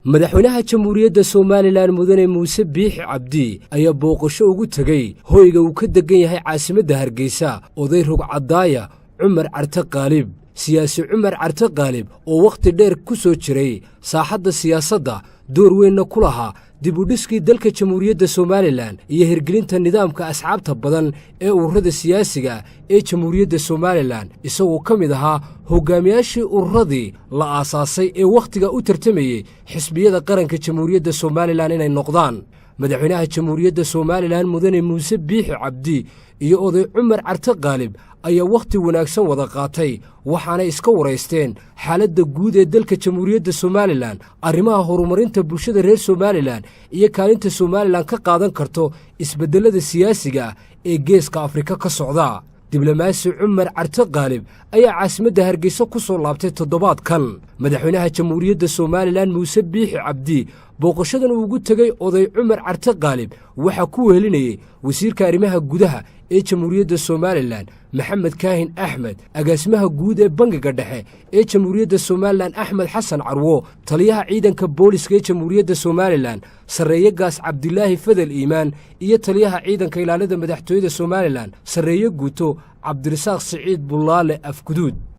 madaxweynaha jamhuuriyadda Soomaaliland mudane Muuse Biixi Cabdi ayaa booqasho ugu tagay hoyga uu ka degan yahay caasimadda Hargeysa oday rugcadaaya Cumar Carte Qaalib siyaasi Cumar Carte Qaalib oo waqti dheer ku soo jiray saaxadda siyaasadda door weyn ku lahaa dib u dhiskii dalka jamhuuriyadda Soomaaliland iyo hirgelinta nidaamka asxaabta badan ee ururada siyaasiga ee jamhuuriyadda Soomaaliland isagoo ka mid ahaa hogaamiyaashii ururadii la aasaasay ee waqtiga u tartamayay xisbiyada qaranka jamhuuriyadda Soomaaliland inay noqdaan madaxweynaha jamhuuriyadda Soomaaliland mudane Muuse Biixi Cabdi iyo oday Cumar Carte Qaalib ayaa waqti wanaagsan wada qaatay waxaana iska wareysteen xaaladda guud ee dalka jamhuuriyadda Soomaaliland arrimaha horumarinta bulshada reer Soomaaliland iyo kaalinta Soomaaliland ka qaadan karto isbedelada siyaasiga ee geeska Afrika ka socda diblomaasi Cumar Carte Qaalib ayaa caasimadda Hargeysa ku soo laabtay toddobaadkan madaxweynaha jamhuuriyadda Soomaaliland Muuse Biixi Cabdi booqashadan uu ugu tagay oday Cumar Carte Qaalib waxa ku weelinayay wasiirka arrimaha gudaha ee jamhuuriyadda Soomaaliland Maxamed Kaahin Axmed agaasimaha guud ee bangiga dhexe ee jamhuuriyadda Soomaaliland Axmed Xasan Carwo taliyaha ciidanka booliska ee jamhuuriyadda Soomaaliland Sareeye Gaas Cabdilaahi Fadal Iimaan iyo taliyaha ciidanka ilaalada madaxtooyada Soomaaliland Sareeye Guuto Cabdirasaaq Siciid Bulaale Afguduud